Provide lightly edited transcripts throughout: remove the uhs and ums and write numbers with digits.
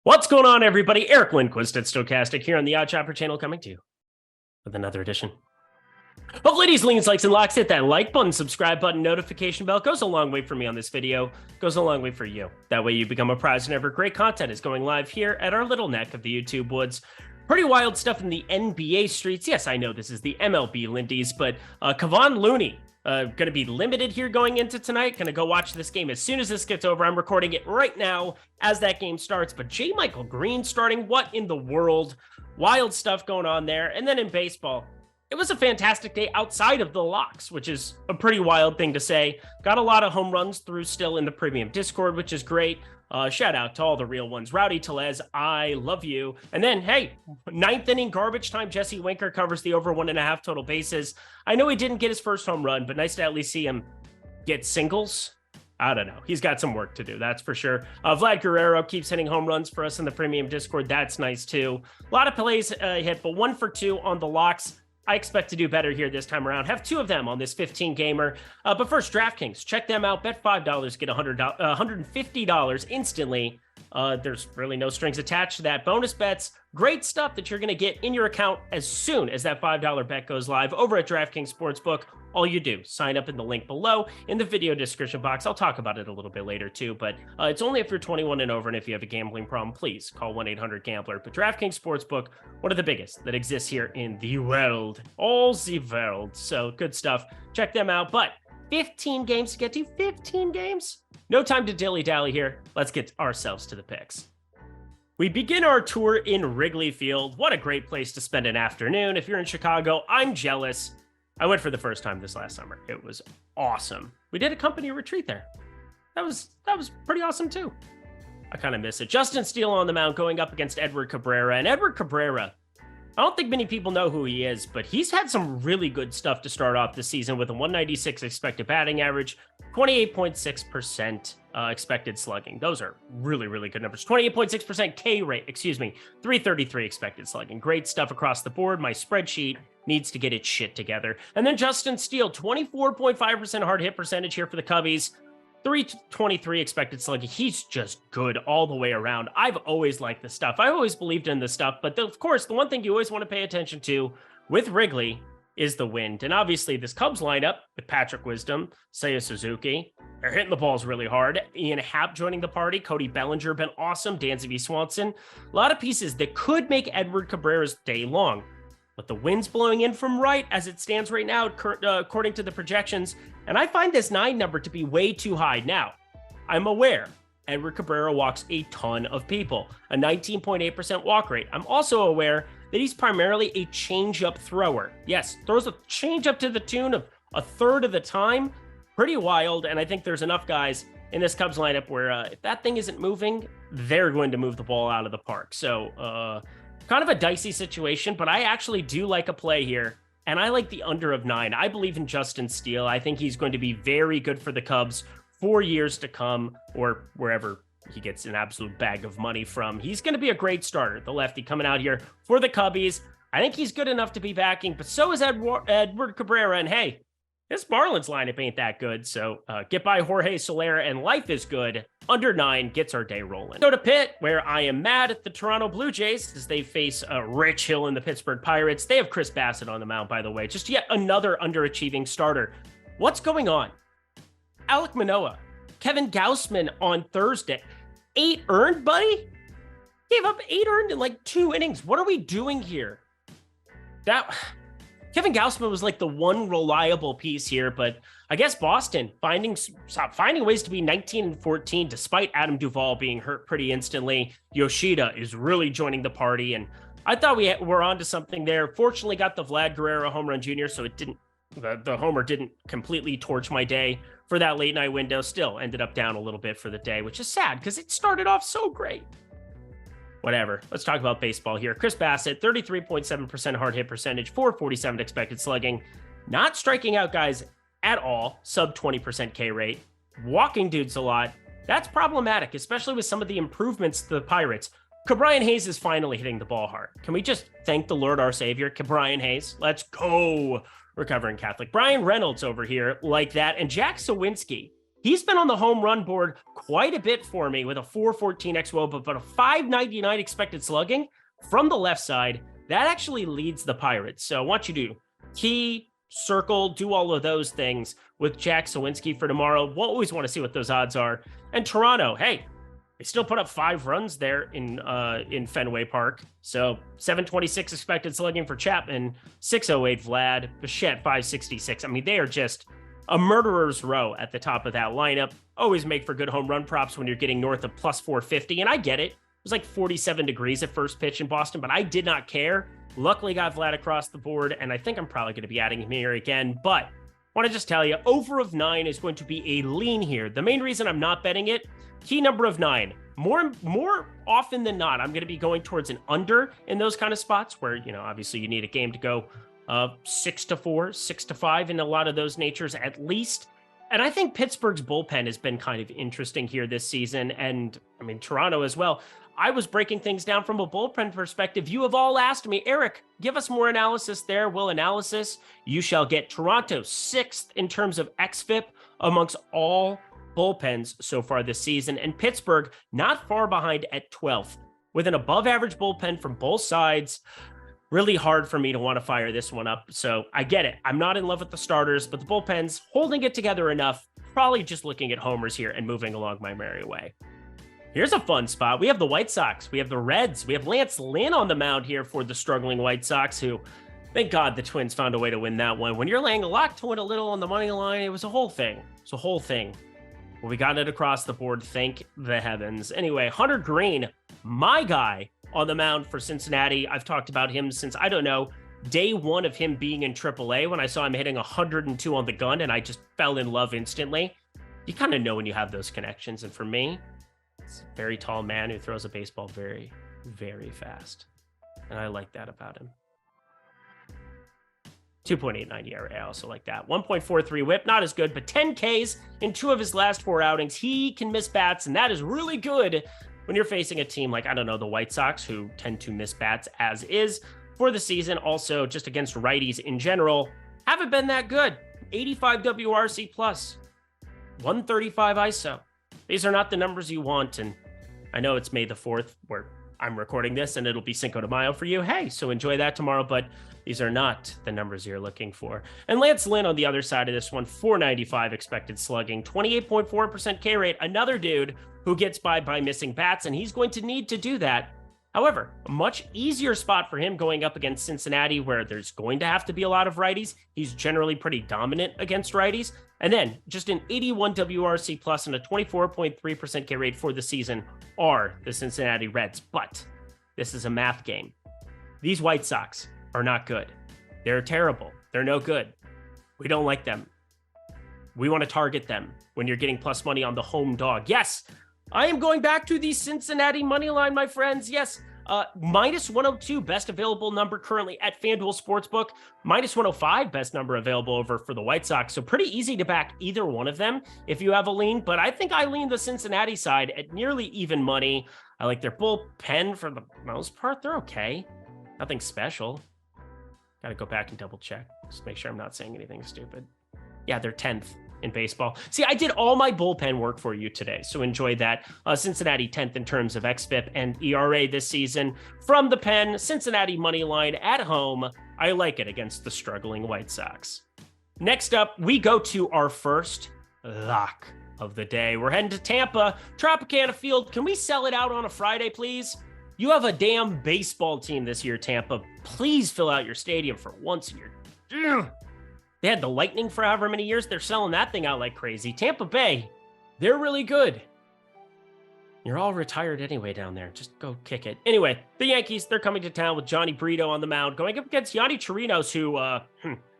What's going on, everybody? Eric Lindquist at Stochastic here on the Odd Chopper channel, coming to you with another edition of Ladies, Leans, Likes, and Locks. Hit that like button, subscribe button, notification bell. Goes a long way for me on this video. Goes a long way for you. That way you become a prize whenever great content is going live here at our little neck of the YouTube woods. Pretty wild stuff in the NBA streets. Yes, I know this is the MLB Lindy's, but Kevon Looney going to be limited here going into tonight. Going to go watch this game as soon as this gets over. I'm recording it right now as that game starts. But J. Michael Green starting. What in the world? Wild stuff going on there. And then in baseball, it was a fantastic day outside of the locks, which is a pretty wild thing to say. Got a lot of home runs through still in the premium Discord, which is great. Shout out to all the real ones. Rowdy Telez, I love you. And then, hey, ninth inning garbage time. Jesse Winker covers the over 1.5 total bases. I know he didn't get his first home run, but nice to at least see him get singles. I don't know. He's got some work to do, that's for sure. Vlad Guerrero keeps hitting home runs for us in the premium Discord. That's nice too. A lot of plays hit, but 1 for 2 on the locks. I expect to do better here this time around. Have 2 of them on this 15-gamer. But first, DraftKings. Check them out. Bet $5, get $150 instantly. There's really no strings attached to that. Bonus bets, great stuff that you're going to get in your account as soon as that $5 bet goes live over at DraftKings Sportsbook. All you do, sign up in the link below in the video description box. I'll talk about it a little bit later too, but it's only if you're 21 and over, and if you have a gambling problem, please call 1-800-GAMBLER. But DraftKings Sportsbook, one of the biggest that exists here in the world, all the world. So good stuff. Check them out. But 15 games to get to, 15 games. No time to dilly-dally here. Let's get ourselves to the picks. We begin our tour in Wrigley Field. What a great place to spend an afternoon. If you're in Chicago, I'm jealous. I went for the first time this last summer. It was awesome. We did a company retreat there. That was pretty awesome too. I kind of miss it. Justin Steele on the mound going up against Edward Cabrera. And Edward Cabrera, I don't think many people know who he is, but he's had some really good stuff to start off the season with a 196 expected batting average, 28.6% expected slugging. Those are really, really good numbers. 28.6% K rate, 333 expected slugging. Great stuff across the board. My spreadsheet needs to get its shit together. And then Justin Steele, 24.5% hard hit percentage here for the Cubbies. 323 expected slugging. He's just good all the way around. I've always liked this stuff. I always believed in this stuff. But of course, the one thing you always want to pay attention to with Wrigley is the wind. And obviously, this Cubs lineup with Patrick Wisdom, Seiya Suzuki, they're hitting the balls really hard. Ian Happ joining the party. Cody Bellinger been awesome. Dansby Swanson. A lot of pieces that could make Edward Cabrera's day long. But the wind's blowing in from right as it stands right now, according to the projections. And I find this 9 number to be way too high. Now, I'm aware Edward Cabrera walks a ton of people, a 19.8% walk rate. I'm also aware that he's primarily a changeup thrower. Yes, throws a changeup to the tune of a third of the time. Pretty wild. And I think there's enough guys in this Cubs lineup where if that thing isn't moving, they're going to move the ball out of the park. So, kind of a dicey situation, but I actually do like a play here, and I like the under of 9. I believe in Justin Steele. I think he's going to be very good for the Cubs for years to come, or wherever he gets an absolute bag of money from. He's going to be a great starter, the lefty coming out here for the Cubbies. I think he's good enough to be backing, but so is Edward Cabrera, and hey, this Marlins lineup ain't that good, so get by Jorge Soler, and life is good. Under 9 gets our day rolling. Go to Pitt, where I am mad at the Toronto Blue Jays as they face Rich Hill and the Pittsburgh Pirates. They have Chris Bassett on the mound, by the way. Just yet another underachieving starter. What's going on? Alek Manoah, Kevin Gausman on Thursday. 8 earned, buddy? Gave up 8 earned in like 2 innings. What are we doing here? Kevin Gausman was like the one reliable piece here, but I guess Boston finding ways to be 19-14 despite Adam Duvall being hurt pretty instantly. Yoshida is really joining the party, and I thought we were onto something there. Fortunately, got the Vlad Guerrero home run jr., so it didn't. The homer didn't completely torch my day for that late night window. Still ended up down a little bit for the day, which is sad because it started off so great. Whatever. Let's talk about baseball here. Chris Bassett, 33.7% hard hit percentage, 447 expected slugging. Not striking out guys at all. Sub 20% K rate. Walking dudes a lot. That's problematic, especially with some of the improvements to the Pirates. Ke'Bryan Hayes is finally hitting the ball hard. Can we just thank the Lord our Savior, Ke'Bryan Hayes? Let's go. Recovering Catholic. Brian Reynolds over here like that. And Jack Sawinski. He's been on the home run board quite a bit for me with a 414 xWOBA, but a 599 expected slugging from the left side. That actually leads the Pirates. So I want you to key, circle, do all of those things with Jack Sawinski for tomorrow. We'll always want to see what those odds are. And Toronto, hey, they still put up 5 runs there in Fenway Park. So 726 expected slugging for Chapman, 608 Vlad, Bichette 566. I mean, they are just a murderer's row at the top of that lineup. Always make for good home run props when you're getting north of plus 450. And I get it. It was like 47 degrees at first pitch in Boston, but I did not care. Luckily got Vlad across the board, and I think I'm probably going to be adding him here again. But I want to just tell you, over of 9 is going to be a lean here. The main reason I'm not betting it, key number of 9. More often than not, I'm going to be going towards an under in those kind of spots where, obviously you need a game to go 6-4, 6-5 in a lot of those natures at least. And I think Pittsburgh's bullpen has been kind of interesting here this season. And I mean, Toronto as well. I was breaking things down from a bullpen perspective. You have all asked me, Eric, give us more analysis there. Will analysis. You shall get Toronto 6th in terms of xFIP amongst all bullpens so far this season, and Pittsburgh not far behind at 12th with an above average bullpen from both sides. Really hard for me to want to fire this one up. So I get it. I'm not in love with the starters, but the bullpen's holding it together enough. Probably just looking at homers here and moving along my merry way. Here's a fun spot. We have the White Sox. We have the Reds. We have Lance Lynn on the mound here for the struggling White Sox, who, thank God the Twins found a way to win that one. When you're laying a lock to win a little on the money line, it was a whole thing. Well, we got it across the board. Thank the heavens. Anyway, Hunter Green, my guy on the mound for Cincinnati. I've talked about him since, I don't know, day one of him being in AAA when I saw him hitting 102 on the gun, and I just fell in love instantly. You kind of know when you have those connections. And for me, it's a very tall man who throws a baseball very, very fast. And I like that about him. 2.89 ERA, I also like that. 1.43 whip, not as good, but 10 Ks in 2 of his last 4 outings. He can miss bats, and that is really good when you're facing a team like, I don't know, the White Sox, who tend to miss bats as is for the season. Also, just against righties in general, haven't been that good. 85 WRC plus, 135 ISO. These are not the numbers you want, and I know it's May the 4th where I'm recording this, and it'll be Cinco de Mayo for you. Hey, so enjoy that tomorrow, but these are not the numbers you're looking for. And Lance Lynn on the other side of this one, 495 expected slugging, 28.4% K rate, another dude who gets by missing bats, and he's going to need to do that. However, a much easier spot for him going up against Cincinnati, where there's going to have to be a lot of righties. He's generally pretty dominant against righties. And then just an 81 WRC plus and a 24.3% K rate for the season are the Cincinnati Reds. But this is a math game. These White Sox are not good. They're terrible. They're no good. We don't like them. We want to target them when you're getting plus money on the home dog. Yes, I am going back to the Cincinnati money line, my friends. Yes, minus 102, best available number currently at FanDuel Sportsbook. Minus 105, best number available over for the White Sox. So pretty easy to back either one of them if you have a lean. But I think I lean the Cincinnati side at nearly even money. I like their bullpen for the most part. They're okay. Nothing special. Got to go back and double check. Just make sure I'm not saying anything stupid. Yeah, they're 10th in baseball. See, I did all my bullpen work for you today, so enjoy that. Cincinnati 10th in terms of xFIP and ERA this season. From the pen, Cincinnati money line at home. I like it against the struggling White Sox. Next up, we go to our first lock of the day. We're heading to Tampa, Tropicana Field. Can we sell it out on a Friday, please? You have a damn baseball team this year, Tampa. Please fill out your stadium for once in your... They had the Lightning for however many years. They're selling that thing out like crazy. Tampa Bay, they're really good. You're all retired anyway down there. Just go kick it. Anyway, the Yankees, they're coming to town with Johnny Brito on the mound, going up against Yonny Chirinos, who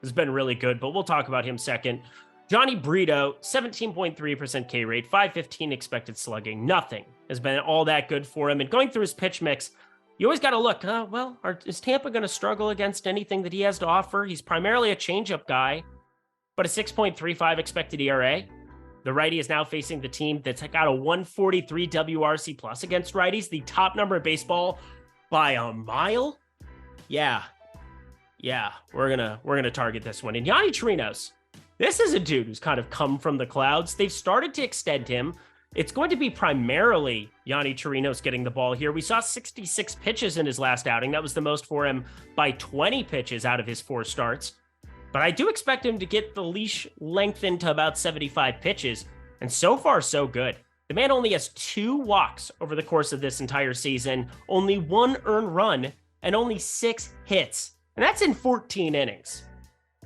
has been really good, but we'll talk about him second. Johnny Brito, 17.3% K rate, 515 expected slugging. Nothing has been all that good for him. And going through his pitch mix, you always got to look, is Tampa going to struggle against anything that he has to offer? He's primarily a changeup guy, but a 6.35 expected ERA. The righty is now facing the team that's got a 143 WRC plus against righties, the top number in baseball by a mile. Yeah, we're gonna target this one. And Yonny Chirinos, This is a dude who's kind of come from the clouds. They've started to extend him. It's going to be primarily Yonny Chirinos getting the ball here. We saw 66 pitches in his last outing. That was the most for him by 20 pitches out of his 4 starts. But I do expect him to get the leash lengthened to about 75 pitches. And so far, so good. The man only has 2 walks over the course of this entire season, only 1 earned run, and only 6 hits. And that's in 14 innings.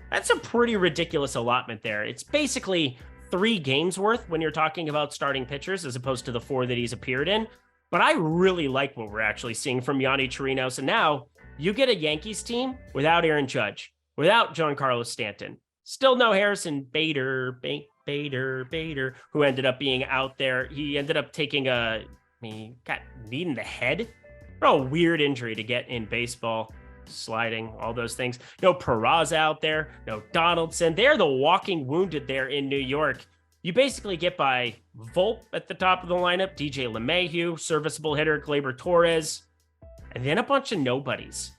That's a pretty ridiculous allotment there. It's basically 3 games worth when you're talking about starting pitchers as opposed to the 4 that he's appeared in. But I really like what we're actually seeing from Yonny Chirinos. And now you get a Yankees team without Aaron Judge, without Giancarlo Stanton, still no Harrison Bader, who ended up being out there. He ended up taking got knee in the head. What a weird injury to get in baseball. Sliding, all those things. No Peraza out there, no Donaldson. They're the walking wounded there in New York. You basically get by Volpe at the top of the lineup, DJ LeMahieu, serviceable hitter, Gleyber Torres, and then a bunch of nobodies.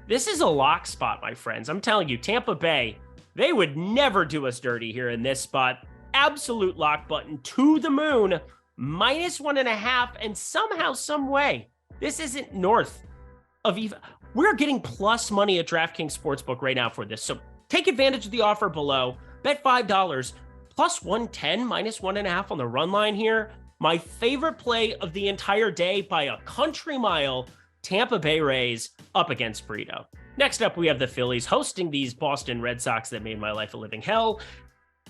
This is a lock spot, my friends. I'm telling you, Tampa Bay, they would never do us dirty here in this spot. Absolute lock button to the moon, -1.5, and somehow, some way, this isn't north of even. We're getting plus money at DraftKings Sportsbook right now for this. So take advantage of the offer below. Bet $5, plus 110, -1.5 on the run line here. My favorite play of the entire day by a country mile, Tampa Bay Rays up against Frito. Next up, we have the Phillies hosting these Boston Red Sox that made my life a living hell.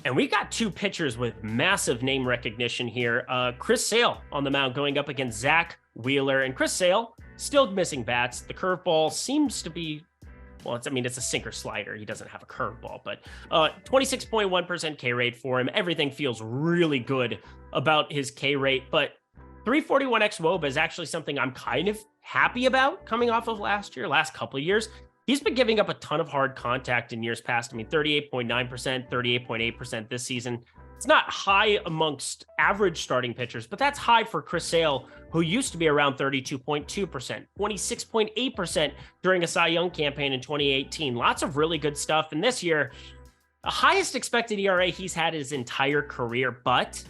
And we got 2 pitchers with massive name recognition here. Chris Sale on the mound going up against Zach Wheeler. And Chris Sale, still missing bats. The curveball seems to be, well, it's a sinker slider. He doesn't have a curveball, but 26.1% K rate for him. Everything feels really good about his K rate, but 341 xWOBA is actually something I'm kind of happy about coming off of last couple of years. He's been giving up a ton of hard contact in years past. 38.9%, 38.8% this season. It's not high amongst average starting pitchers, but that's high for Chris Sale, who used to be around 32.2%, 26.8% during a Cy Young campaign in 2018. Lots of really good stuff. And this year, the highest expected ERA he's had his entire career. But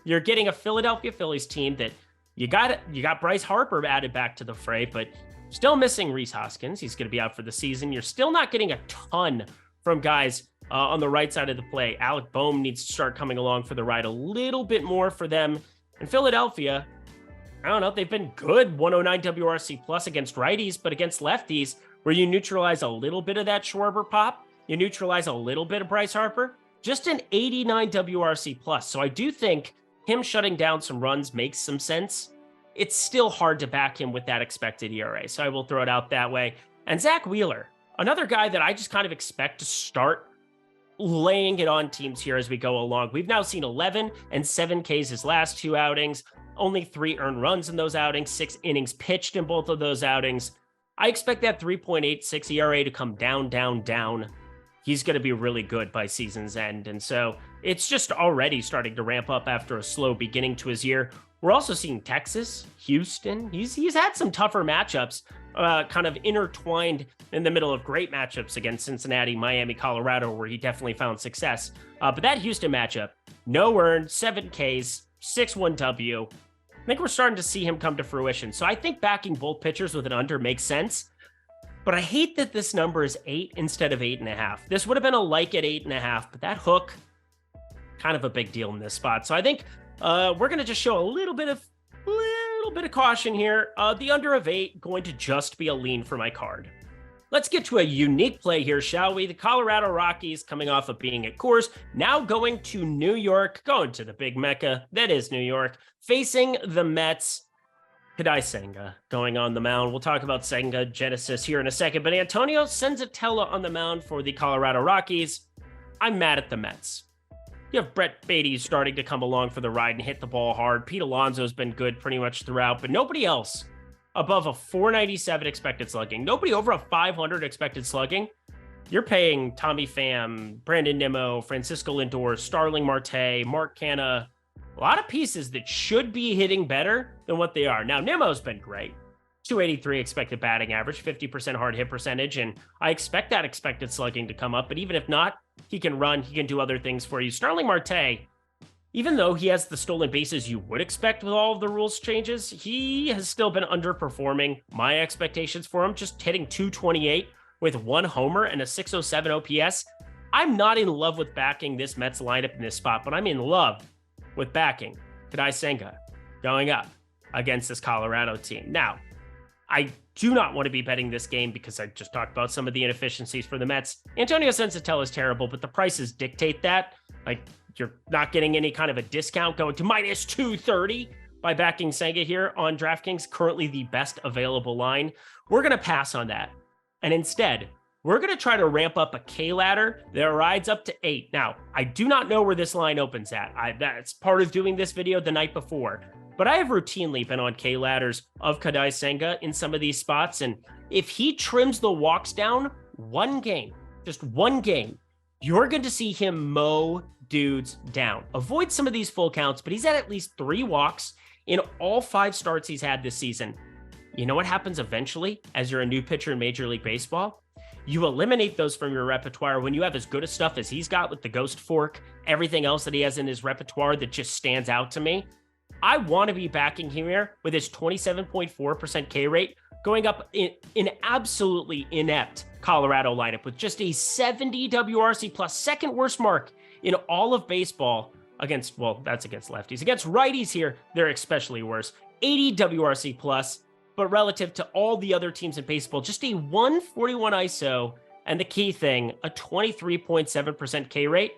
you're getting a Philadelphia Phillies team that you got Bryce Harper added back to the fray, but still missing Rhys Hoskins. He's going to be out for the season. You're still not getting a ton from guys on the right side of the play. Alec Boehm needs to start coming along for the ride a little bit more for them. In Philadelphia, I don't know, they've been good 109 WRC plus against righties, but against lefties, where you neutralize a little bit of that Schwarber pop, you neutralize a little bit of Bryce Harper, just an 89 WRC plus. So I do think him shutting down some runs makes some sense. It's still hard to back him with that expected ERA, so I will throw it out that way. And Zach Wheeler, another guy that I just kind of expect to start laying it on teams here as we go along. We've now seen 11 and 7 Ks his last 2 outings, only 3 earned runs in those outings, 6 innings pitched in both of those outings. I expect that 3.86 ERA to come down. He's going to be really good by season's end. And so it's just already starting to ramp up after a slow beginning to his year. We're also seeing Texas, Houston. He's had some tougher matchups, kind of intertwined in the middle of great matchups against Cincinnati, Miami, Colorado, where he definitely found success. But that Houston matchup, no earned, 7 Ks, 6-1 W. I think we're starting to see him come to fruition. So I think backing both pitchers with an under makes sense. But I hate that this number is 8 instead of 8.5. This would have been a like at 8.5, but that hook, kind of a big deal in this spot. So I think we're going to just show a little bit of caution here. The under of 8 going to just be a lean for my card. Let's get to a unique play here, shall we? The Colorado Rockies, coming off of being at Coors, now going to New York, going to the big mecca that is New York, facing the Mets. Kadai Senga going on the mound. We'll talk about Senga Genesis here in a second, but Antonio Senzatella on the mound for the Colorado Rockies. I'm mad at the Mets. You have Brett Beatty starting to come along for the ride and hit the ball hard. Pete Alonso's been good pretty much throughout, but nobody else above a 497 expected slugging. Nobody over a 500 expected slugging. You're paying Tommy Pham, Brandon Nimmo, Francisco Lindor, Starling Marte, Mark Canha, a lot of pieces that should be hitting better than what they are. Now, Nimmo's been great. 283 expected batting average, 50% hard hit percentage, and I expect that expected slugging to come up, but even if not, he can run, he can do other things for you. Starling Marte, even though he has the stolen bases you would expect with all of the rules changes, he has still been underperforming my expectations for him, just hitting 228 with 1 homer and a 607 OPS. I'm not in love with backing this Mets lineup in this spot, but I'm in love with backing Kadai Senga going up against this Colorado team. Now, I do not want to be betting this game because I just talked about some of the inefficiencies for the Mets. Antonio Sensatella is terrible, but the prices dictate that. Like, you're not getting any kind of a discount going to minus 230 by backing Senga here on DraftKings, currently the best available line. We're going to pass on that. And instead, we're going to try to ramp up a K ladder that rides up to 8. Now, I do not know where this line opens at. That's part of doing this video the night before. But I have routinely been on K ladders of Kadai Senga in some of these spots. And if he trims the walks down one game, just one game, you're going to see him mow dudes down. Avoid some of these full counts, but he's at least 3 walks in all 5 starts he's had this season. You know what happens eventually as you're a new pitcher in Major League Baseball? You eliminate those from your repertoire when you have as good a stuff as he's got with the ghost fork, everything else that he has in his repertoire that just stands out to me. I want to be backing him here with his 27.4% K rate going up in absolutely inept Colorado lineup with just a 70 WRC plus, second worst mark in all of baseball against, well, that's against lefties. Against righties here, they're especially worse. 80 WRC plus, but relative to all the other teams in baseball, just a 141 ISO, and the key thing, a 23.7% K rate.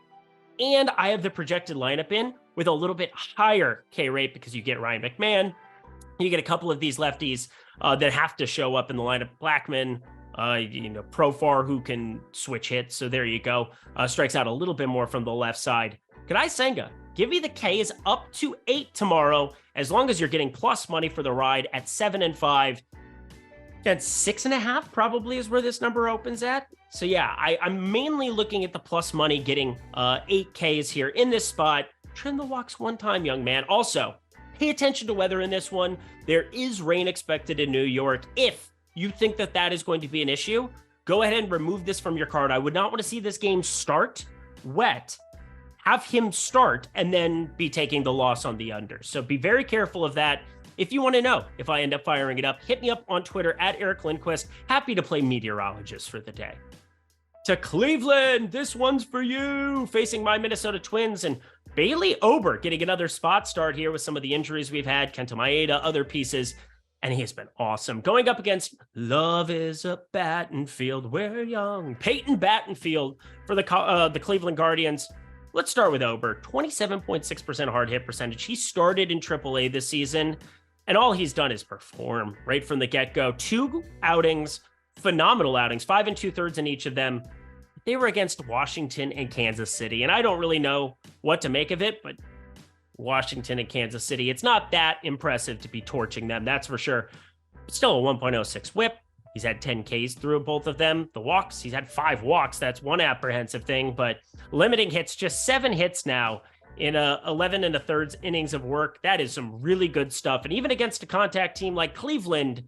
And I have the projected lineup in with a little bit higher K rate because you get Ryan McMahon. You get a couple of these lefties that have to show up in the lineup. Blackman, Profar, who can switch hits. So there you go. Strikes out a little bit more from the left side. Kadai Senga, give me the Ks up to 8 tomorrow, as long as you're getting plus money for the ride at 7 and 5. Again, 6.5 probably is where this number opens at. So yeah, I'm mainly looking at the plus money, getting 8 Ks here in this spot. Trim the walks one time, young man. Also, pay attention to weather in this one. There is rain expected in New York. If you think that that is going to be an issue, go ahead and remove this from your card. I would not want to see this game start wet, have him start, and then be taking the loss on the under. So be very careful of that. If you want to know if I end up firing it up, hit me up on Twitter at Eric Lindquist. Happy to play meteorologist for the day. To Cleveland, this one's for you. Facing my Minnesota Twins, and Bailey Ober getting another spot start here with some of the injuries we've had, Kenta Maeda, other pieces, and he has been awesome. Going up against Love is a Battenfield, we're young, Peyton Battenfield for the Cleveland Guardians. Let's start with Ober, 27.6% hard hit percentage. He started in AAA this season, and all he's done is perform right from the get-go. 2 outings, phenomenal outings, 5 2/3 in each of them. They were against Washington and Kansas City, and I don't really know what to make of it, but Washington and Kansas City, it's not that impressive to be torching them, that's for sure. But still a 1.06 whip. He's had 10 Ks through both of them. The walks, he's had 5 walks. That's one apprehensive thing, but limiting hits, just 7 hits now in 11 1/3 innings of work. That is some really good stuff. And even against a contact team like Cleveland,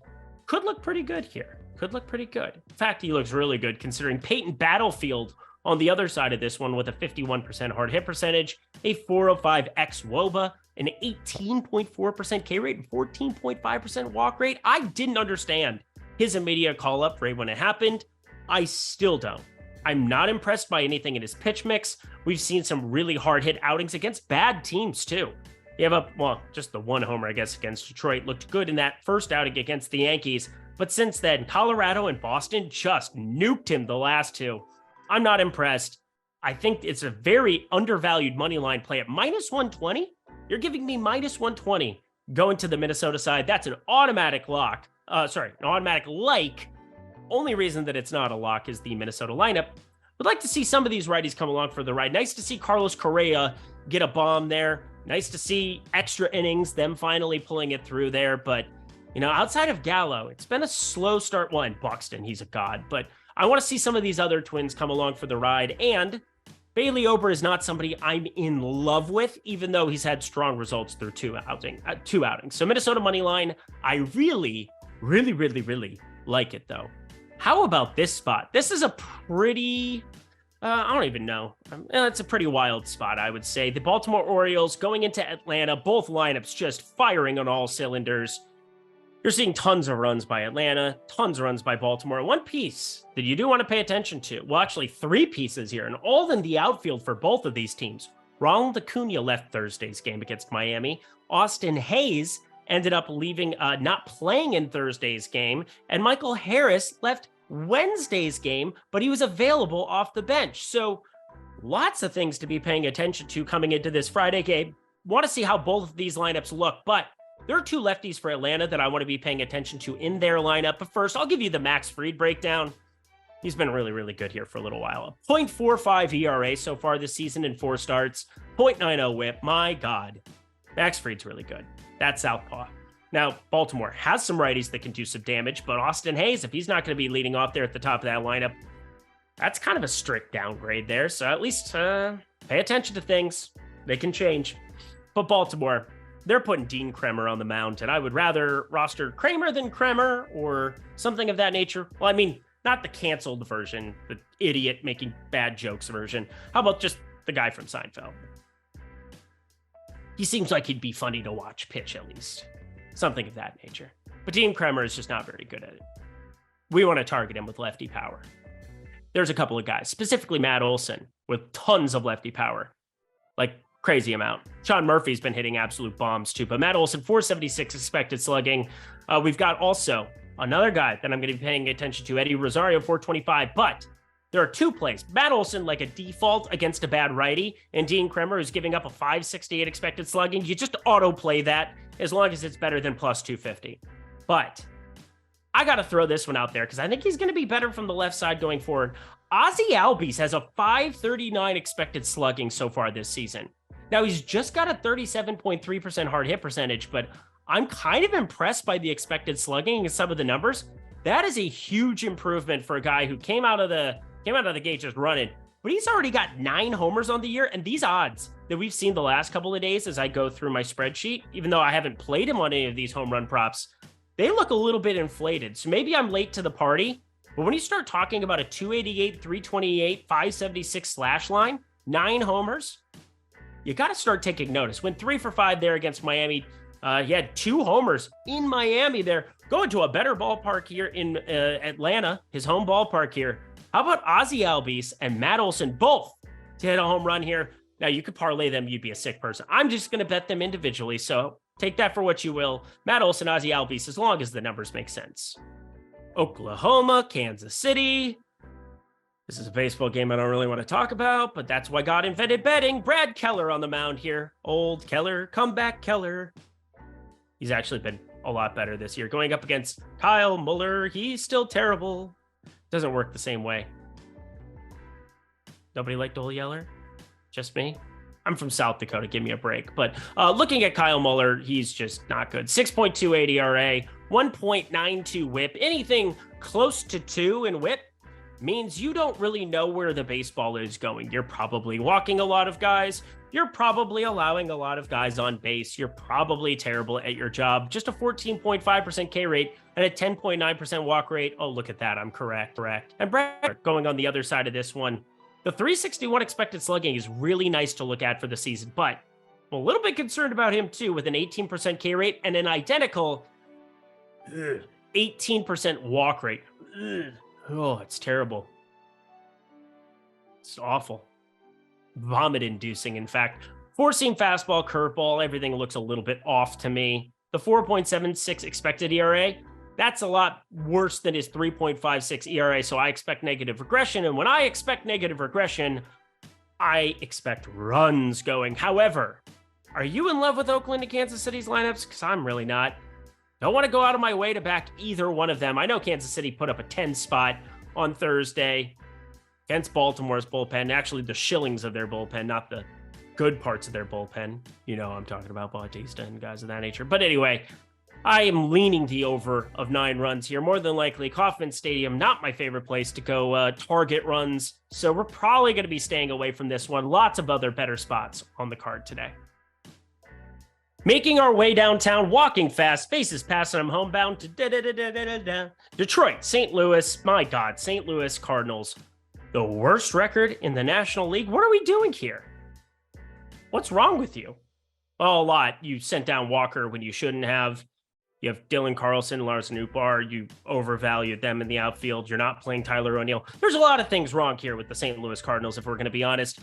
could look pretty good here. Could look pretty good. In fact, he looks really good considering Peyton Battlefield on the other side of this one with a 51% hard hit percentage, a 405 xWOBA, an 18.4% K rate, and 14.5% walk rate. I didn't understand his immediate call-up right when it happened. I still don't. I'm not impressed by anything in his pitch mix. We've seen some really hard-hit outings against bad teams, too. You have just the 1 homer, I guess, against Detroit. Looked good in that first outing against the Yankees. But since then, Colorado and Boston just nuked him the last 2. I'm not impressed. I think it's a very undervalued money line play at minus 120. You're giving me minus 120 going to the Minnesota side. That's an automatic lock. An automatic like. Only reason that it's not a lock is the Minnesota lineup. Would like to see some of these righties come along for the ride. Nice to see Carlos Correa get a bomb there. Nice to see extra innings, them finally pulling it through there. But, outside of Gallo, it's been a slow start. Well, and Buxton, he's a god. But I want to see some of these other Twins come along for the ride. And Bailey Ober is not somebody I'm in love with, even though he's had strong results through two outings. So Minnesota money line, I really Really, really, really like it, though. How about this spot? This is a pretty, I don't even know. It's a pretty wild spot, I would say. The Baltimore Orioles going into Atlanta, both lineups just firing on all cylinders. You're seeing tons of runs by Atlanta, tons of runs by Baltimore. One piece that you do want to pay attention to, well, actually three pieces here, and all in the outfield for both of these teams. Ronald Acuna left Thursday's game against Miami. Austin Hayes ended up leaving, not playing in Thursday's game, and Michael Harris left Wednesday's game, but he was available off the bench. So lots of things to be paying attention to coming into this Friday game. Want to see how both of these lineups look, but there are two lefties for Atlanta that I want to be paying attention to in their lineup. But first, I'll give you the Max Fried breakdown. He's been really, really good here for a little while. 0.45 ERA so far this season in 4 starts. 0.90 whip. My God. Max Fried's really good. That's southpaw. Now, Baltimore has some righties that can do some damage, but Austin Hayes, if he's not going to be leading off there at the top of that lineup, that's kind of a strict downgrade there. So at least pay attention to things. They can change. But Baltimore, they're putting Dean Kremer on the mound, and I would rather roster Kramer than Kremer or something of that nature. Well, I mean, not the canceled version, the idiot making bad jokes version. How about just the guy from Seinfeld? He seems like he'd be funny to watch pitch, at least. Something of that nature. But Dean Kremer is just not very good at it. We want to target him with lefty power. There's a couple of guys, specifically Matt Olson, with tons of lefty power. Like, crazy amount. Sean Murphy's been hitting absolute bombs too, but Matt Olson, 476 expected slugging. We've got also another guy that I'm going to be paying attention to, Eddie Rosario, 425, but there are two plays. Matt Olson, like a default against a bad righty, and Dean Kremer is giving up a 568 expected slugging. You just auto play that as long as it's better than plus 250. But I got to throw this one out there because I think he's going to be better from the left side going forward. Ozzie Albies has a 539 expected slugging so far this season. Now, he's just got a 37.3% hard hit percentage, but I'm kind of impressed by the expected slugging and some of the numbers. That is a huge improvement for a guy who came out of the gate just running, but he's already got 9 homers on the year. And these odds that we've seen the last couple of days as I go through my spreadsheet, even though I haven't played him on any of these home run props, they look a little bit inflated. So maybe I'm late to the party, but when you start talking about a 288, 328, 576 slash line, 9 homers, you got to start taking notice. Went 3 for 5 there against Miami. He had 2 homers in Miami there. Going to a better ballpark here in Atlanta, his home ballpark here. How about Ozzie Albies and Matt Olson both to hit a home run here? Now, you could parlay them. You'd be a sick person. I'm just going to bet them individually, so take that for what you will. Matt Olson, Ozzie Albies, as long as the numbers make sense. Oklahoma, Kansas City. This is a baseball game I don't really want to talk about, but that's why God invented betting. Brad Keller on the mound here. Old Keller, comeback Keller. He's actually been a lot better this year. Going up against Kyle Muller, he's still terrible. Doesn't work the same way. Nobody liked Ole Yeller? Just me? I'm from South Dakota. Give me a break. But looking at Kyle Muller, he's just not good. 6.28 ERA, 1.92 whip. Anything close to 2 in whip means you don't really know where the baseball is going. You're probably walking a lot of guys. You're probably allowing a lot of guys on base. You're probably terrible at your job. Just a 14.5% K rate and a 10.9% walk rate. Oh, look at that. I'm correct. And Brad going on the other side of this one. The 361 expected slugging is really nice to look at for the season, but I'm a little bit concerned about him too with an 18% K rate and an identical 18% walk rate. Oh, it's terrible. It's awful. Vomit-inducing, in fact. 4-seam fastball, curveball, everything looks a little bit off to me. The 4.76 expected ERA, that's a lot worse than his 3.56 ERA, so I expect negative regression, and when I expect negative regression, I expect runs going. However, are you in love with Oakland and Kansas City's lineups? Because I'm really not. Don't want to go out of my way to back either one of them. I know Kansas City put up a 10 spot on Thursday against Baltimore's bullpen. Actually, the shillings of their bullpen, not the good parts of their bullpen. You know, I'm talking about Bautista and guys of that nature. But anyway, I am leaning the over of 9 runs here. More than likely, Kauffman Stadium, not my favorite place to go target runs. So we're probably going to be staying away from this one. Lots of other better spots on the card today. Making our way downtown, walking fast, faces passing, I'm homebound to Detroit, St. Louis. My God, St. Louis Cardinals, the worst record in the National League. What are we doing here? What's wrong with you? Oh, a lot. You sent down Walker when you shouldn't have. You have Dylan Carlson, Lars Nootbaar. You overvalued them in the outfield. You're not playing Tyler O'Neill. There's a lot of things wrong here with the St. Louis Cardinals, if we're going to be honest.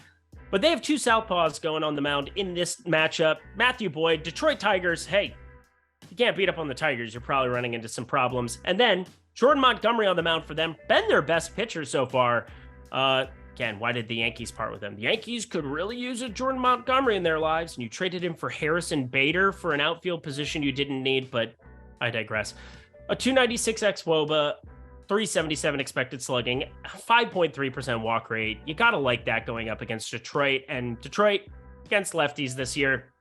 But they have two southpaws going on the mound in this matchup. Matthew Boyd, Detroit Tigers. Hey, you can't beat up on the Tigers. You're probably running into some problems. And then Jordan Montgomery on the mound for them. Been their best pitcher so far. Again, why did the Yankees part with him? The Yankees could really use a Jordan Montgomery in their lives, and you traded him for Harrison Bader for an outfield position you didn't need, but I digress. A 296 xWOBA, 377 expected slugging, 5.3% walk rate. You got to like that going up against Detroit. And Detroit against lefties this year,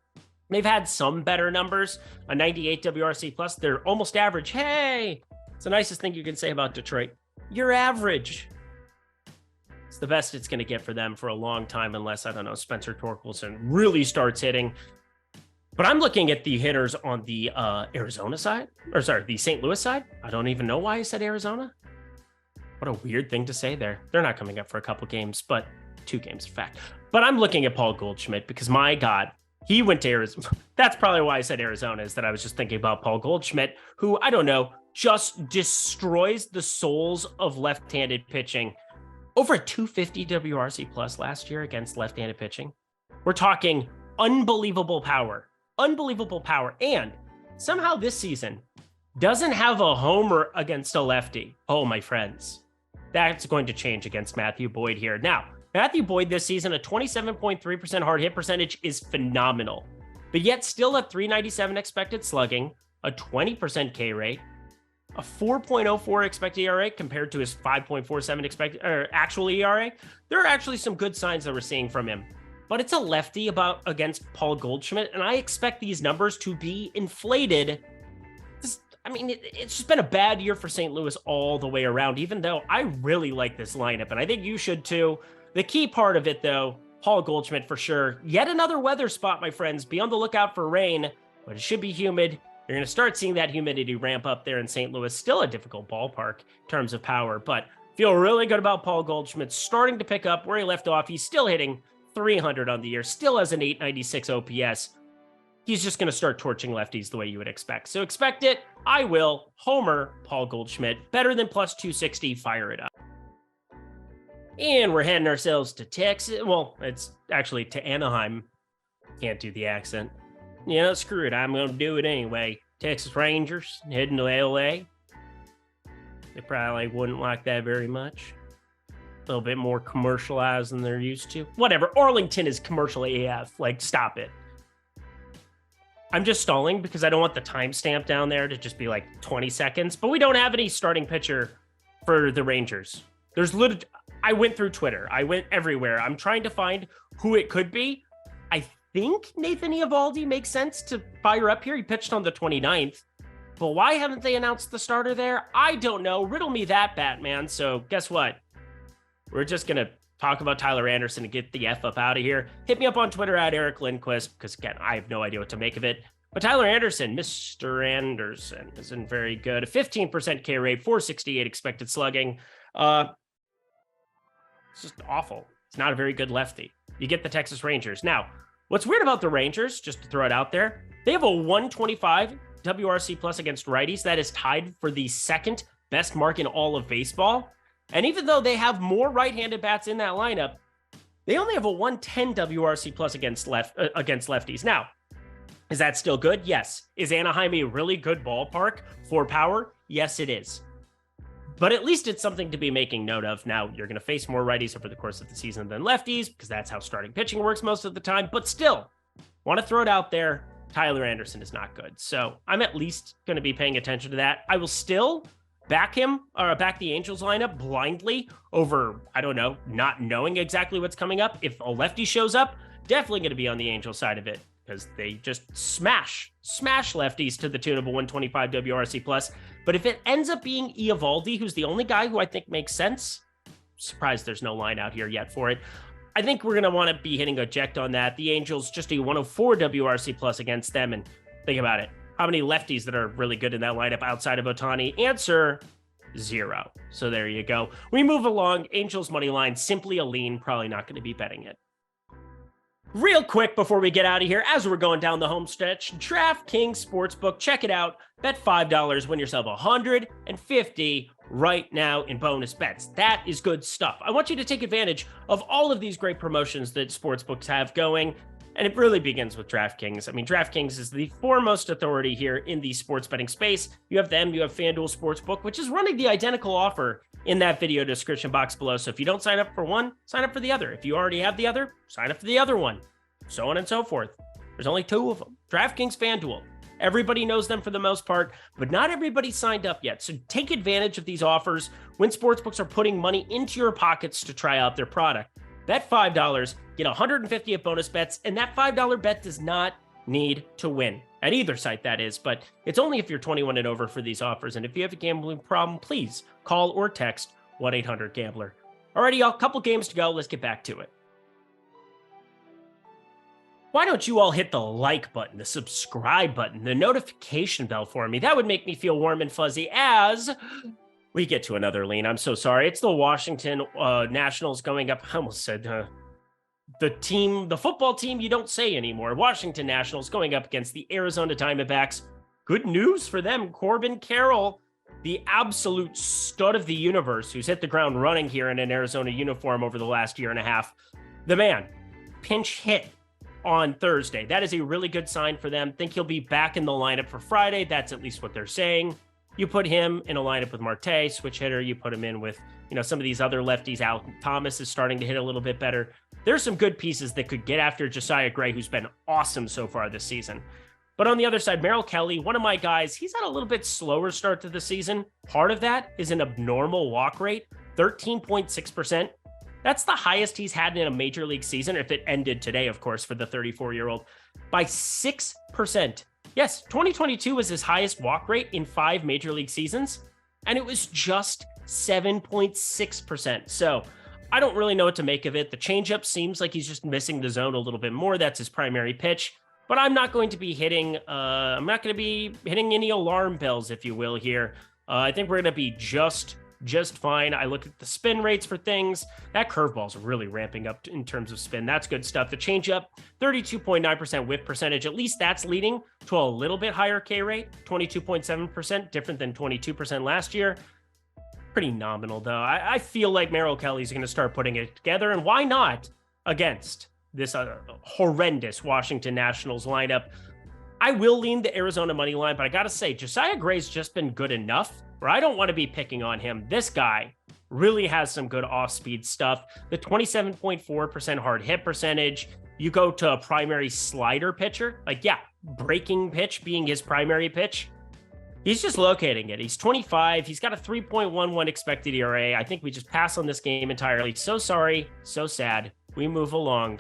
they've had some better numbers. A 98 WRC plus. They're almost average. Hey, it's the nicest thing you can say about Detroit. You're average. It's the best it's going to get for them for a long time, unless, I don't know, Spencer Torkelson really starts hitting. But I'm looking at the hitters on the Arizona side, the St. Louis side. I don't even know why I said Arizona. What a weird thing to say there. They're not coming up for a couple games, but 2 games, in fact. But I'm looking at Paul Goldschmidt because, my God, he went to Arizona. That's probably why I said Arizona, is that I was just thinking about Paul Goldschmidt, who, I don't know, just destroys the souls of left-handed pitching. Over a 250 WRC plus last year against left-handed pitching. We're talking unbelievable power. Unbelievable power. And somehow this season doesn't have a homer against a lefty. Oh, my friends, that's going to change against Matthew Boyd here. Now, Matthew Boyd this season, a 27.3% hard hit percentage is phenomenal, but yet still a 397 expected slugging, a 20% K rate, a 4.04 expected ERA compared to his 5.47 expected actual ERA. There are actually some good signs that we're seeing from him. But it's a lefty against Paul Goldschmidt, and I expect these numbers to be inflated. It's just been a bad year for St. Louis all the way around, even though I really like this lineup, and I think you should too. The key part of it, though, Paul Goldschmidt for sure. Yet another weather spot, my friends. Be on the lookout for rain, but it should be humid. You're going to start seeing that humidity ramp up there in St. Louis. Still a difficult ballpark in terms of power, but feel really good about Paul Goldschmidt starting to pick up where he left off. He's still hitting 300 on the year, still has an 896 OPS. He's just going to start torching lefties the way you would expect. So expect it. I will. Homer Paul Goldschmidt, better than plus 260. Fire it up. And we're heading ourselves to Texas. Well, it's actually to Anaheim. Can't do the accent. Yeah, screw it. I'm going to do it anyway. Texas Rangers heading to LA. They probably wouldn't like that very much. A little bit more commercialized than they're used to. Whatever. Arlington is commercial AF. Like, stop it. I'm just stalling because I don't want the timestamp down there to just be like 20 seconds. But we don't have any starting pitcher for the Rangers. I went through Twitter. I went everywhere. I'm trying to find who it could be. I think Nathan Eovaldi makes sense to fire up here. He pitched on the 29th. But why haven't they announced the starter there? I don't know. Riddle me that, Batman. So guess what? We're just going to talk about Tyler Anderson and get the F up out of here. Hit me up on Twitter at Eric Lindquist, because again, I have no idea what to make of it. But Tyler Anderson, Mr. Anderson, isn't very good. A 15% K rate, 468 expected slugging. It's just awful. It's not a very good lefty. You get the Texas Rangers. Now, what's weird about the Rangers, just to throw it out there, they have a 125 WRC plus against righties. That is tied for the second best mark in all of baseball. And even though they have more right-handed bats in that lineup, they only have a 110 WRC plus against lefties. Now, is that still good? Yes. Is Anaheim a really good ballpark for power? Yes, it is. But at least it's something to be making note of. Now, you're going to face more righties over the course of the season than lefties, because that's how starting pitching works most of the time. But still, want to throw it out there, Tyler Anderson is not good. So I'm at least going to be paying attention to that. I will still back the Angels lineup blindly over, I don't know, not knowing exactly what's coming up. If a lefty shows up, definitely going to be on the Angels side of it, because they just smash lefties to the tune of a 125 WRC plus. But if it ends up being Eovaldi, who's the only guy who I think makes sense, surprised there's no line out here yet for it, I think we're going to want to be hitting eject on that. The Angels, just a 104 WRC plus against them. And think about it. How many lefties that are really good in that lineup outside of Ohtani? Answer, 0. So there you go. We move along. Angels money line, simply a lean. Probably not going to be betting it. Real quick before we get out of here, as we're going down the home stretch, DraftKings Sportsbook, check it out. Bet $5, win yourself $150 right now in bonus bets. That is good stuff. I want you to take advantage of all of these great promotions that sportsbooks have going, and it really begins with DraftKings. I mean, DraftKings is the foremost authority here in the sports betting space. You have them, you have FanDuel Sportsbook, which is running the identical offer in that video description box below. So if you don't sign up for one, sign up for the other. If you already have the other, sign up for the other one. So on and so forth. There's only 2 of them. DraftKings, FanDuel. Everybody knows them for the most part, but not everybody signed up yet. So take advantage of these offers when sportsbooks are putting money into your pockets to try out their product. Bet $5, get $150 of bonus bets, and that $5 bet does not need to win. At either site, that is, but it's only if you're 21 and over for these offers. And if you have a gambling problem, please call or text 1-800-GAMBLER. Alrighty, a couple games to go. Let's get back to it. Why don't you all hit the like button, the subscribe button, the notification bell for me? That would make me feel warm and fuzzy as we get to another lean. I'm so sorry. It's the Washington Nationals going up. I almost said the football team you don't say anymore. Washington Nationals going up against the Arizona Diamondbacks. Good news for them. Corbin Carroll, the absolute stud of the universe, who's hit the ground running here in an Arizona uniform over the last year and a half. The man, pinch hit on Thursday. That is a really good sign for them. Think he'll be back in the lineup for Friday. That's at least what they're saying. You put him in a lineup with Marte, switch hitter. You put him in with, some of these other lefties. Al Thomas is starting to hit a little bit better. There's some good pieces that could get after Josiah Gray, who's been awesome so far this season. But on the other side, Merrill Kelly, one of my guys, he's had a little bit slower start to the season. Part of that is an abnormal walk rate, 13.6%. That's the highest he's had in a major league season, if it ended today, of course, for the 34-year-old, by 6%. Yes, 2022 was his highest walk rate in 5 major league seasons, and it was just 7.6%. So I don't really know what to make of it. The changeup seems like he's just missing the zone a little bit more. That's his primary pitch. But I'm not going to be hitting, any alarm bells, if you will, here. I think we're going to be just fine. I look at the spin rates for things. That curveball's really ramping up in terms of spin. That's good stuff. The changeup, 32.9% whiff percentage. At least that's leading to a little bit higher K rate, 22.7%, different than 22% last year. Pretty nominal, though. I feel like Merrill Kelly's going to start putting it together, and why not against this horrendous Washington Nationals lineup? I will lean the Arizona money line, but I got to say, Josiah Gray's just been good enough where I don't want to be picking on him. This guy really has some good off-speed stuff. The 27.4% hard hit percentage. You go to a primary slider pitcher, breaking pitch being his primary pitch. He's just locating it. He's 25. He's got a 3.11 expected ERA. I think we just pass on this game entirely. So sorry. So sad. We move along.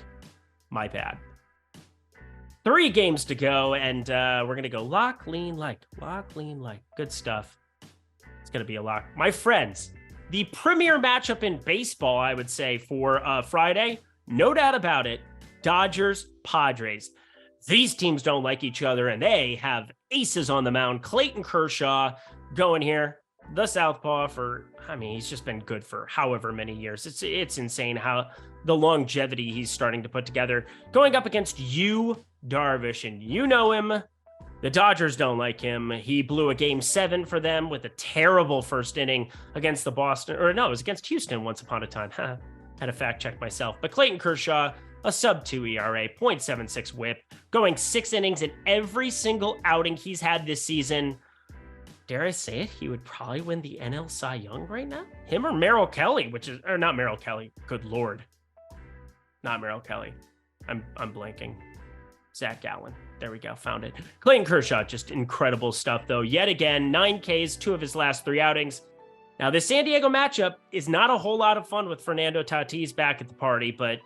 My bad. 3 games to go, and we're going to go lock, lean, like. Lock, lean, like. Good stuff. It's going to be a lock. My friends, the premier matchup in baseball, I would say, for Friday, no doubt about it, Dodgers, Padres. These teams don't like each other, and they have aces on the mound. Clayton Kershaw going here. The southpaw he's just been good for however many years. It's insane how the longevity he's starting to put together. Going up against Yu Darvish, and you know him. The Dodgers don't like him. He blew a game 7 for them with a terrible first inning against it was against Houston once upon a time. Had to fact check myself. But Clayton Kershaw, a sub-2 ERA, 0.76 whip, going 6 innings in every single outing he's had this season. Dare I say it? He would probably win the NL Cy Young right now. Him or Merrill Kelly, not Merrill Kelly. Good Lord. Not Merrill Kelly. I'm blanking. Zach Gallen. There we go. Found it. Clayton Kershaw, just incredible stuff, though. Yet again, 9 Ks, 2 of his last 3 outings. Now, this San Diego matchup is not a whole lot of fun with Fernando Tatis back at the party, but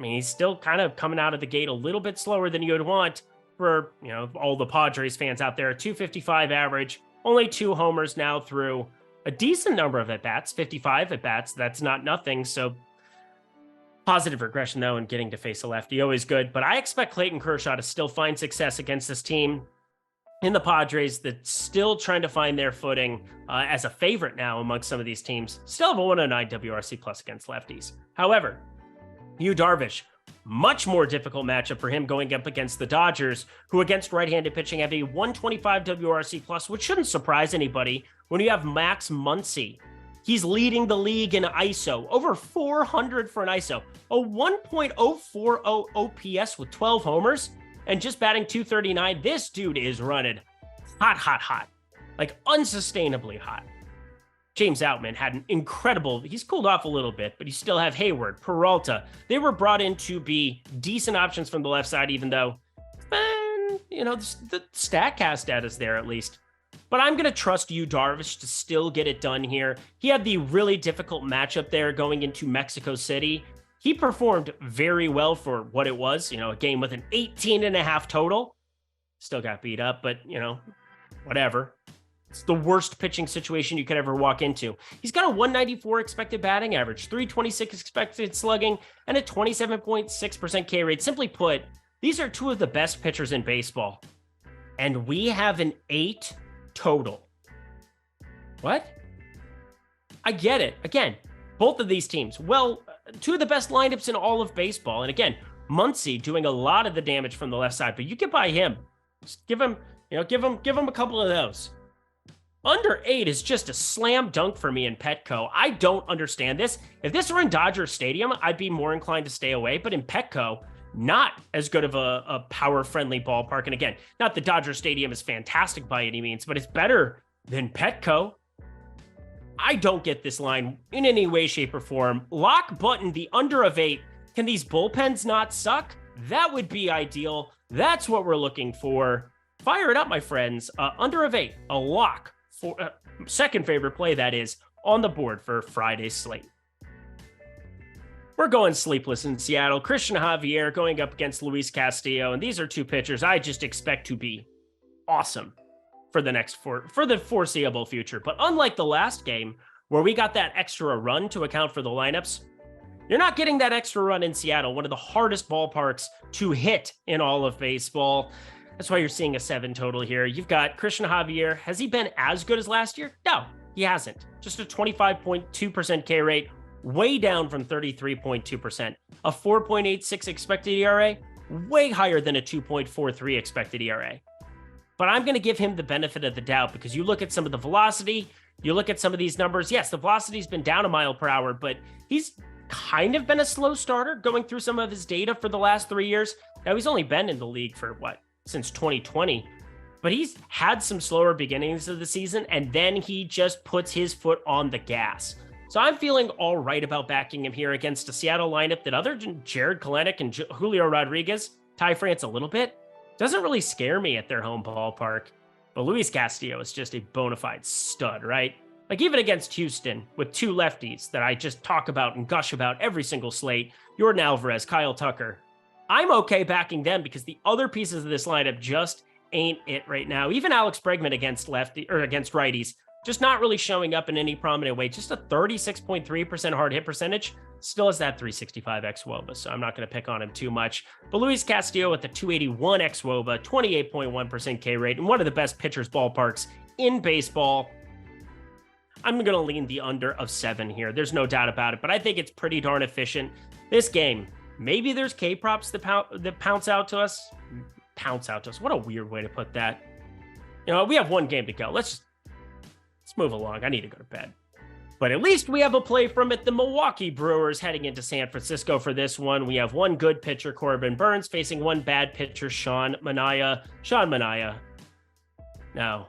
he's still kind of coming out of the gate a little bit slower than you would want for, all the Padres fans out there. 255 average, only 2 homers now through a decent number of at-bats, 55 at-bats. That's not nothing. So Positive regression, though, and getting to face a lefty, always good. But I expect Clayton Kershaw to still find success against this team in the Padres that's still trying to find their footing as a favorite now amongst some of these teams. Still have a 109 WRC plus against lefties. However, Yu Darvish, much more difficult matchup for him going up against the Dodgers, who against right-handed pitching have a 125 WRC plus, which shouldn't surprise anybody when you have Max Muncy. He's leading the league in ISO, over 400 for an ISO, a 1.040 OPS with 12 homers, and just batting 239. This dude is running hot, like unsustainably hot. James Outman had an incredible, he's cooled off a little bit, but you still have Hayward, Peralta. They were brought in to be decent options from the left side, even though, the StatCast data's there at least. But I'm going to trust Yu Darvish to still get it done here. He had the really difficult matchup there going into Mexico City. He performed very well for what it was, a game with an 18.5 total. Still got beat up, but, whatever. It's the worst pitching situation you could ever walk into. He's got a 194 expected batting average, 326 expected slugging, and a 27.6% K rate. Simply put, these are two of the best pitchers in baseball. And we have an 8 total. What? I get it. Again, both of these teams, two of the best lineups in all of baseball. And again, Muncy doing a lot of the damage from the left side, but you can buy him. Just give him a couple of those. Under 8 is just a slam dunk for me in Petco. I don't understand this. If this were in Dodger Stadium, I'd be more inclined to stay away, but in Petco, not as good of a power-friendly ballpark. And again, not that Dodger Stadium is fantastic by any means, but it's better than Petco. I don't get this line in any way, shape, or form. Lock button, the under of 8. Can these bullpens not suck? That would be ideal. That's what we're looking for. Fire it up, my friends. Under of 8, a lock. For second favorite play, that is, on the board for Friday's slate. We're going sleepless in Seattle. Christian Javier going up against Luis Castillo, and these are two pitchers I just expect to be awesome for the foreseeable future. But unlike the last game, where we got that extra run to account for the lineups, you're not getting that extra run in Seattle, one of the hardest ballparks to hit in all of baseball. That's why you're seeing a 7 total here. You've got Christian Javier. Has he been as good as last year? No, he hasn't. Just a 25.2% K rate, way down from 33.2%. A 4.86 expected ERA, way higher than a 2.43 expected ERA. But I'm going to give him the benefit of the doubt because you look at some of the velocity, you look at some of these numbers. Yes, the velocity's been down a mile per hour, but he's kind of been a slow starter going through some of his data for the last 3 years. Now, he's only been in the league for since 2020, but he's had some slower beginnings of the season, and then he just puts his foot on the gas. So I'm feeling all right about backing him here against a Seattle lineup that, other than Jared Kelenic and Julio Rodriguez, Ty France a little bit, doesn't really scare me at their home ballpark. But Luis Castillo is just a bona fide stud, right? Like, even against Houston with two lefties that I just talk about and gush about every single slate, Yordan Alvarez, Kyle Tucker, I'm okay backing them because the other pieces of this lineup just ain't it right now. Even Alex Bregman against righties, just not really showing up in any prominent way. Just a 36.3% hard hit percentage. Still has that 365 xWOBA, so I'm not going to pick on him too much. But Luis Castillo with the 281 xWOBA, 28.1% K rate, and one of the best pitchers ballparks in baseball. I'm going to lean the under of 7 here. There's no doubt about it, but I think it's pretty darn efficient. This game, maybe there's K-props that pounce out to us. What a weird way to put that. We have one game to go. Let's move along. I need to go to bed. But at least we have a play from it. The Milwaukee Brewers heading into San Francisco for this one. We have one good pitcher, Corbin Burns, facing one bad pitcher, Sean Manaea. No.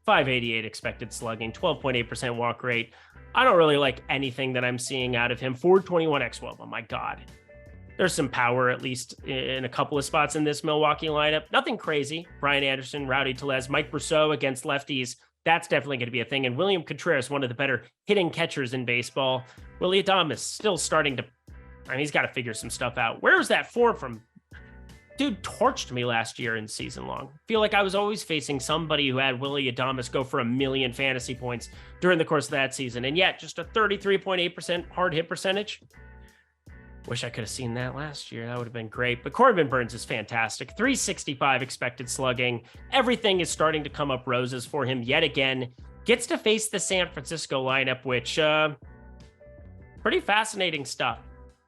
588 expected slugging, 12.8% walk rate. I don't really like anything that I'm seeing out of him. 421 xWOBA. Oh my God. There's some power, at least in a couple of spots in this Milwaukee lineup. Nothing crazy. Brian Anderson, Rowdy Tellez, Mike Brousseau against lefties. That's definitely going to be a thing. And William Contreras, one of the better hitting catchers in baseball. Willy Adames still starting to, he's got to figure some stuff out. Where was that form from? Dude torched me last year in season long. Feel like I was always facing somebody who had Willy Adames go for 1 million fantasy points during the course of that season. And yet just a 33.8% hard hit percentage. Wish I could have seen that last year. That would have been great. But Corbin Burnes is fantastic. 365 expected slugging. Everything is starting to come up roses for him yet again. Gets to face the San Francisco lineup, which pretty fascinating stuff.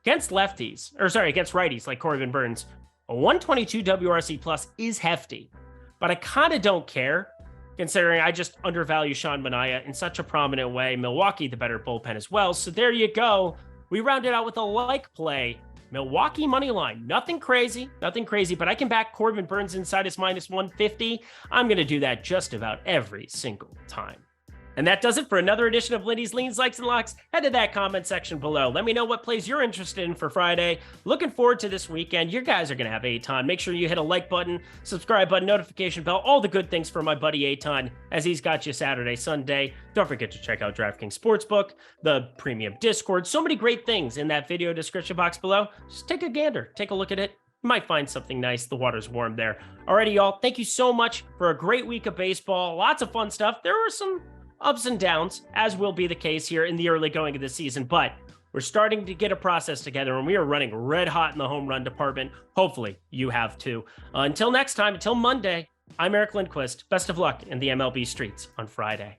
Against righties like Corbin Burnes, a 122 WRC plus is hefty. But I kind of don't care, considering I just undervalue Sean Manaea in such a prominent way. Milwaukee, the better bullpen as well. So there you go. We rounded out with a like play. Milwaukee money line. Nothing crazy, but I can back Corbin Burnes inside his minus 150. I'm going to do that just about every single time. And that does it for another edition of Lindy's Leans, Likes, and Locks. Head to that comment section below. Let me know what plays you're interested in for Friday. Looking forward to this weekend. You guys are going to have Aton. Make sure you hit a like button, subscribe button, notification bell, all the good things for my buddy Aton as he's got you Saturday, Sunday. Don't forget to check out DraftKings Sportsbook, the premium Discord. So many great things in that video description box below. Just take a gander. Take a look at it. You might find something nice. The water's warm there. Alrighty, y'all. Thank you so much for a great week of baseball. Lots of fun stuff. There were some ups and downs, as will be the case here in the early going of the season, but we're starting to get a process together and we are running red hot in the home run department. Hopefully you have too. Until next time, until Monday, I'm Eric Lindquist. Best of luck in the MLB streets on Friday.